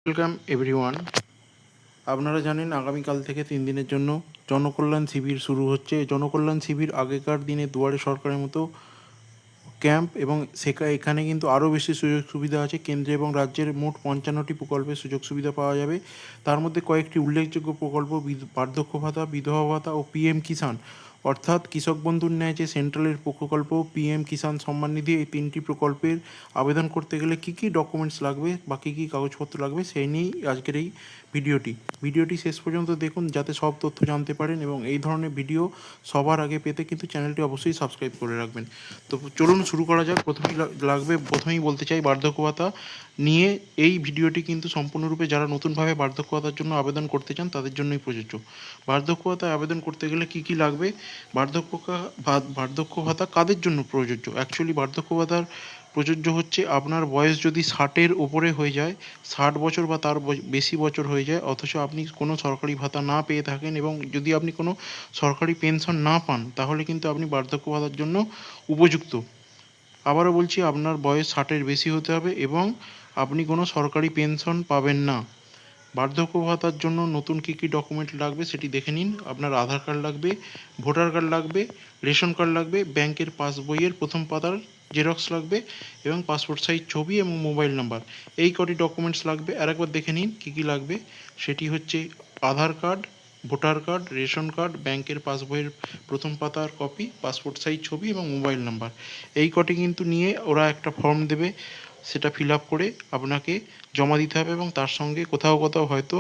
Welcome everyone. আপনারা জানেন আগামীকাল থেকে 3 দিনের জন্য জনকল্যাণ শিবির শুরু হচ্ছে। জনকল্যাণ শিবির আগেকার দিনে দুয়ারে সরকারের মতো ক্যাম্প, এবং এখানে কিন্তু আরও বেশি সুযোগ সুবিধা আছে। কেন্দ্র এবং রাজ্যের মোট 55টি প্রকল্পের সুযোগ সুবিধা পাওয়া যাবে। তার মধ্যে কয়েকটি উল্লেখযোগ্য প্রকল্প বার্ধক্য ভাতা, বিধবা ভাতা ও পিএম কিষাণ, অর্থাৎ কৃষক বন্ধুর ন্যায় যে সেন্ট্রালের প্রকল্প পিএম কিষাণ সম্মান নিধি, এই 3টি প্রকল্পের আবেদন করতে গেলে কী কী ডকুমেন্টস লাগবে বা কী কী কাগজপত্র লাগবে সেই নিয়েই আজকের এই ভিডিওটি শেষ পর্যন্ত দেখুন যাতে সব তথ্য জানতে পারেন, এবং এই ধরনের ভিডিও সবার আগে পেতে কিন্তু চ্যানেলটি অবশ্যই সাবস্ক্রাইব করে রাখবেন। তো চলুন শুরু করা যাক। প্রথমেই বলতে চাই বার্ধক্য ভাতা নিয়ে এই ভিডিওটি কিন্তু সম্পূর্ণরূপে যারা নতুনভাবে বার্ধক্য ভাতার জন্য আবেদন করতে চান তাদের জন্যই প্রযোজ্য। বার্ধক্য ভাতায় আবেদন করতে গেলে কী কী লাগবে, বার্ধক্য ভাতা কাদের জন্য প্রযোজ্য। অ্যাকচুয়ালি বার্ধক্য ভাতার প্রযোজ্য হচ্ছে আপনার বয়স যদি 60-এর ওপরে হয়ে যায়, 60 বছর বা তার বেশি বছর হয়ে যায়, অথচ আপনি কোনো সরকারি ভাতা না পেয়ে থাকেন, এবং যদি আপনি কোনো সরকারি পেনশন না পান, তাহলে কিন্তু আপনি বার্ধক্য ভাতার জন্য উপযুক্ত। আবারও বলছি, আপনার বয়স 60-এর বেশি হতে হবে এবং আপনি কোনো সরকারি পেনশন পাবেন না। বার্ধক্য ভাতার জন্য নতুন কী কী ডকুমেন্ট লাগবে সেটি দেখে নিন। আপনার আধার কার্ড লাগবে, ভোটার কার্ড লাগবে, রেশন কার্ড লাগবে, ব্যাংকের পাসবইয়ের প্রথম পাতার জেরক্স লাগবে, এবং পাসপোর্ট সাইজ ছবি এবং মোবাইল নাম্বার, এই কটি ডকুমেন্টস লাগবে। আরেকবার দেখে নিন কী কী লাগবে। সেটি হচ্ছে Aadhaar card, voter card, ration card, ব্যাংকের পাসবইয়ের প্রথম পাতার কপি, পাসপোর্ট সাইজ ছবি এবং মোবাইল নাম্বার। এই কটি কিন্তু নিয়ে ওরা একটা ফর্ম দেবে, সেটা ফিল আপ করে আপনাকে জমা দিতে হবে, এবং তার সঙ্গে কোথাও কোথাও হয়তো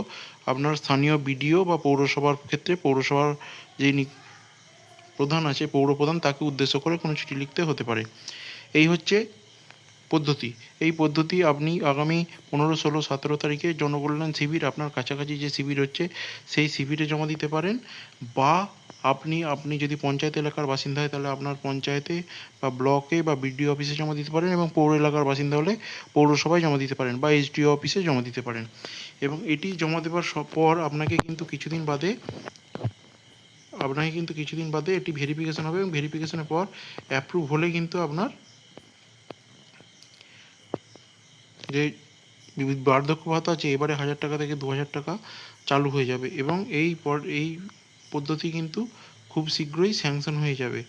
আপনার স্থানীয় বিডিও বা পৌরসভার ক্ষেত্রে পৌরসভার যিনি প্রধান আছে, পৌরপ্রধান, তাকে উদ্দেশ্য করে কোনো চিঠি লিখতে হতে পারে। এই হচ্ছে পদ্ধতি। এই পদ্ধতি আপনি আগামী 15, 16, 17 তারিখে জনকল্যাণ শিবির, আপনার কাছাকাছি যে শিবির হচ্ছে সেই শিবিরে জমা দিতে পারেন, বা আপনি যদি পঞ্চায়েত এলাকার বাসিন্দা হয় তাহলে আপনার পঞ্চায়েতে বা ব্লকে বা বিডিও অফিসে জমা দিতে পারেন, এবং পৌর এলাকার বাসিন্দা হলে পৌরসভায় জমা দিতে পারেন বা এসডিও অফিসে জমা দিতে পারেন। এবং এটি জমা দেওয়ার পর আপনাকে কিন্তু কিছুদিন বাদে এটি ভেরিফিকেশন হবে, এবং ভেরিফিকেশনের পর অ্যাপ্রুভ হলে কিন্তু আপনার যে বার্ধক্য ভাতা আছে এবারে 1000 টাকা থেকে 2000 টাকা চালু হয়ে যাবে, এবং এই পদ্ধতি কিন্তু খুব শীঘ্রই স্যাংশন হয়ে যাবে।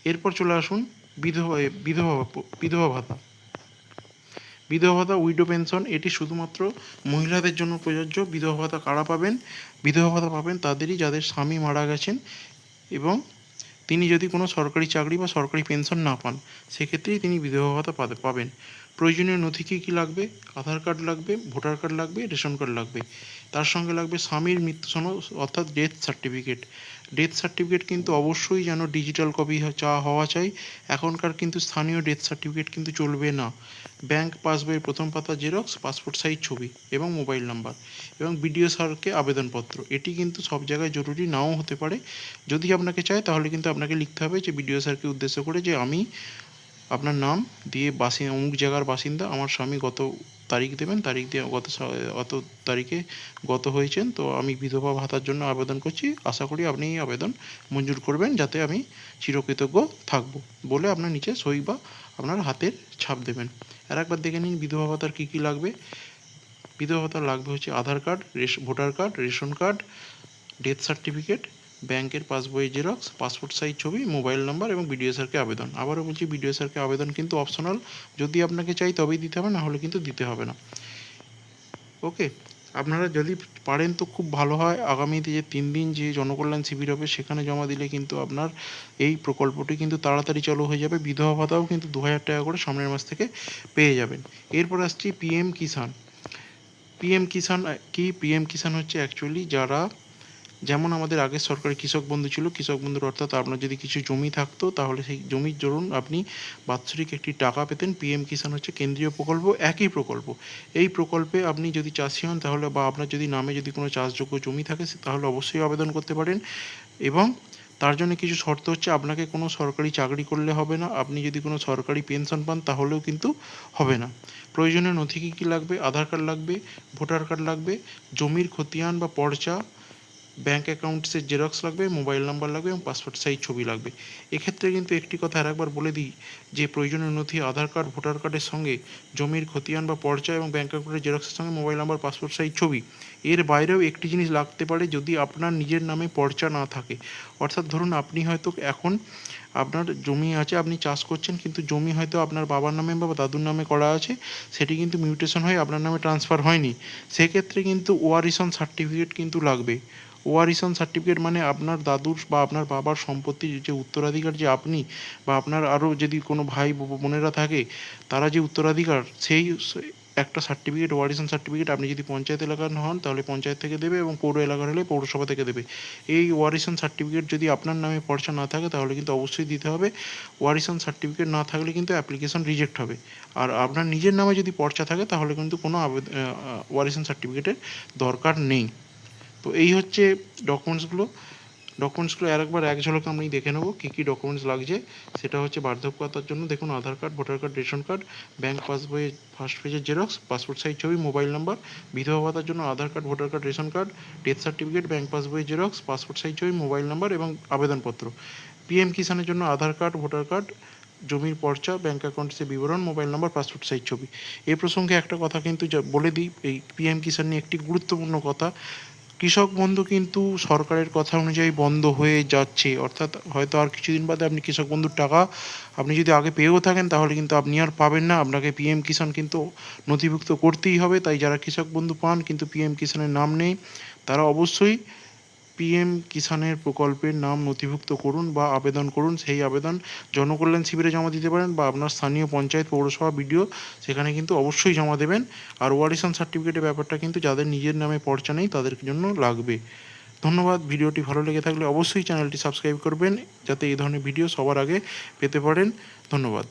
এরপর চলে আসুন বিধবা ভাতা। বিধবা ভাতা উইডো পেনশন, এটি শুধুমাত্র মহিলাদের জন্য প্রযোজ্য। বিধবা ভাতা কারা পাবেন? বিধবা ভাতা পাবেন তাদেরই যাদের স্বামী মারা গেছেন এবং তিনি যদি কোনো সরকারি চাকরি বা সরকারি পেনশন না পান, সেক্ষেত্রেই তিনি বিধবা ভাতা পাবেন। প্রয়োজনীয় নথি কী কী লাগবে? আধার কার্ড লাগবে, ভোটার কার্ড লাগবে, রেশন কার্ড লাগবে। তার সঙ্গে লাগবে স্বামীর মৃত্যু সনদ, অর্থাৎ ডেথ সার্টিফিকেট। ডেথ সার্টিফিকেট কিন্তু অবশ্যই যেন ডিজিটাল কপি হওয়া চাই। এখনকার কিন্তু স্থানীয় ডেথ সার্টিফিকেট কিন্তু চলবে না। ব্যাংক পাসবইয়ের প্রথম পাতা জেরক্স, পাসপোর্ট সাইজ ছবি এবং মোবাইল নাম্বার, এবং বিডিও স্যারকে আবেদনপত্র। এটি কিন্তু সব জায়গায় জরুরি নাও হতে পারে। যদি আপনাকে চায় তাহলে কিন্তু আপনাকে লিখতে হবে যে বিডিও স্যারকে উদ্দেশ্য করে যে আমি আপনার নাম দিয়ে অমুক জায়গার বাসিন্দা, আমার স্বামী গত তারিখ দেবেন, তারিখ দিয়ে গত তারিখে হয়েছেন, তো আমি বিধবা ভাতার জন্য আবেদন করছি, আশা করি আপনি এই আবেদন মঞ্জুর করবেন, যাতে আমি চিরকৃতজ্ঞ থাকব বলে আপনার নিচে সই বা আপনার হাতের ছাপ দেবেন। আর একবার দেখে নিন বিধবা ভাতার কী কী লাগবে। বিধবা ভাতার লাগবে হচ্ছে Aadhaar card, voter card, ration card, death certificate, ব্যাংকের পাসবই জেরক্স, পাসপোর্ট সাইজ ছবি, মোবাইল নাম্বার এবং বিডিও স্যারকে আবেদন। আবারও বলছি, বিডিও স্যারকে আবেদন কিন্তু অপশনাল, যদি আপনাকে চাই তবেই দিতে হবে, না হলে কিন্তু দিতে হবে না। ওকে, আপনারা যদি পারেন তো খুব ভালো হয়। আগামীতে যে 3 দিন যে জনকল্যাণ শিবির হবে সেখানে জমা দিলে কিন্তু আপনার এই প্রকল্পটি কিন্তু তাড়াতাড়ি চালু হয়ে যাবে। বিধবা ভাতাও কিন্তু 2000 টাকা করে সামনের মাস থেকে পেয়ে যাবেন। এরপর আসছি পিএম কিষাণ। পিএম কিষাণ হচ্ছে অ্যাকচুয়ালি যারা, যেমন আমাদের আগের সরকারি কৃষক বন্ধু ছিল, কৃষক বন্ধুর অর্থাৎ আপনার যদি কিছু জমি থাকতো তাহলে সেই জমির দরুন আপনি বাৎসরিক একটি টাকা পেতেন। পিএম কিষাণ হচ্ছে কেন্দ্রীয় প্রকল্প, একই প্রকল্প। এই প্রকল্পে আপনি যদি চাষি হন তাহলে, বা আপনার যদি নামে যদি কোনো চাষযোগ্য জমি থাকে তাহলে অবশ্যই আবেদন করতে পারেন, এবং তার জন্য কিছু শর্ত হচ্ছে আপনাকে কোনো সরকারি চাকরি করলে হবে না, আপনি যদি কোনো সরকারি পেনশন পান তাহলেও কিন্তু হবে না। প্রয়োজনীয় নথি কী কী লাগবে? আধার কার্ড লাগবে, ভোটার কার্ড লাগবে, জমির খতিয়ান বা পর্চা ব্যাঙ্ক অ্যাকাউন্টসের জেরক্স লাগবে, মোবাইল নাম্বার লাগবে এবং পাসপোর্ট সাইজ ছবি লাগবে। এক্ষেত্রে কিন্তু একটি কথা আরেকবার বলে দিই যে প্রয়োজনীয় নথি আধার কার্ড, ভোটার কার্ডের সঙ্গে জমির খতিয়ান বা পর্চা এবং ব্যাঙ্ক অ্যাকাউন্টের জেরক্সের সঙ্গে মোবাইল নাম্বার, পাসপোর্ট সাইজ ছবি। এর বাইরেও একটি জিনিস লাগতে পারে যদি আপনার নিজের নামে পর্চা না থাকে। অর্থাৎ ধরুন আপনি হয়তো এখন আপনার জমি আছে, আপনি চাষ করছেন, কিন্তু জমি হয়তো আপনার বাবার নামে বা দাদুর নামে করা আছে, সেটি কিন্তু মিউটেশন হয়ে আপনার নামে ট্রান্সফার হয়নি। সেক্ষেত্রে কিন্তু ওয়ারিশন সার্টিফিকেট কিন্তু লাগবে। ওয়ারিশন সার্টিফিকেট মানে আপনার দাদুর বা আপনার বাবার সম্পত্তির যে উত্তরাধিকার যে আপনি বা আপনার আরও যদি কোনো ভাই বোনেরা থাকে তারা যে উত্তরাধিকার, সেই একটা সার্টিফিকেট, ওয়ারিশন সার্টিফিকেট আপনি যদি পঞ্চায়েত এলাকার হন তাহলে পঞ্চায়েত থেকে দেবে এবং পৌর এলাকার হলে পৌরসভা থেকে দেবে। এই ওয়ারিশন সার্টিফিকেট যদি আপনার নামে পর্চা না থাকে তাহলে কিন্তু অবশ্যই দিতে হবে। ওয়ারিশন সার্টিফিকেট না থাকলে কিন্তু অ্যাপ্লিকেশন রিজেক্ট হবে। আর আপনার নিজের নামে যদি পর্চা থাকে তাহলে কিন্তু কোনো ওয়ারিশন সার্টিফিকেটের দরকার নেই। তো এই হচ্ছে ডকুমেন্টসগুলো। আরেকবার এক ঝলকে আমি দেখে নেবো কী কী ডকুমেন্টস লাগছে। সেটা হচ্ছে বার্ধক্য ভাতার জন্য দেখুন Aadhaar card, voter card, ration card, bank পাসবইয়ের ফার্স্ট পেজের জেরক্স, পাসপোর্ট সাইজ ছবি, মোবাইল নাম্বার। বিধবা ভাতার জন্য Aadhaar card, voter card, ration card, death certificate, bank পাসবইয়ের জেরক্স, পাসপোর্ট সাইজ ছবি, মোবাইল নাম্বার এবং আবেদনপত্র। পিএম কিষানের জন্য আধার কার্ড, ভোটার কার্ড, জমির পর্চা, ব্যাঙ্ক অ্যাকাউন্টের বিবরণ, মোবাইল নাম্বার, পাসপোর্ট সাইজ ছবি। এই প্রসঙ্গে একটা কথা কিন্তু বলে দিই, এই পিএম কিষান নিয়ে একটি গুরুত্বপূর্ণ কথা। কৃষক বন্ধু কিন্তু সরকারের কথা অনুযায়ী বন্ধ হয়ে যাচ্ছে, অর্থাৎ হয়তো আর কিছুদিন বাদে আপনি কৃষক বন্ধুর টাকা আপনি যদি আগে পেয়েও থাকেন তাহলে কিন্তু আপনি আর পাবেন না। আপনাকে পিএম কিষাণ কিন্তু নথিভুক্ত করতেই হবে। তাই যারা কৃষক বন্ধু পান কিন্তু পিএম কিষাণের নাম নেই, তারা অবশ্যই পিএম কিষাণের প্রকল্পের নাম নথিভুক্ত করুন বা আবেদন করুন। সেই আবেদন জনকল্যাণ শিবিরে জমা দিতে পারেন বা আপনার স্থানীয় পঞ্চায়েত, পৌরসভা, বিডিও সেখানে কিন্তু অবশ্যই জমা দেবেন। আর ওয়ারিশন সার্টিফিকেটের ব্যাপারটা কিন্তু যাদের নিজের নামে পর্চা নেই তাদের জন্য লাগবে। ধন্যবাদ। ভিডিওটি ভালো লেগে থাকলে অবশ্যই চ্যানেলটি সাবস্ক্রাইব করবেন যাতে এই ধরনের ভিডিও সবার আগে পেতে পারেন। ধন্যবাদ।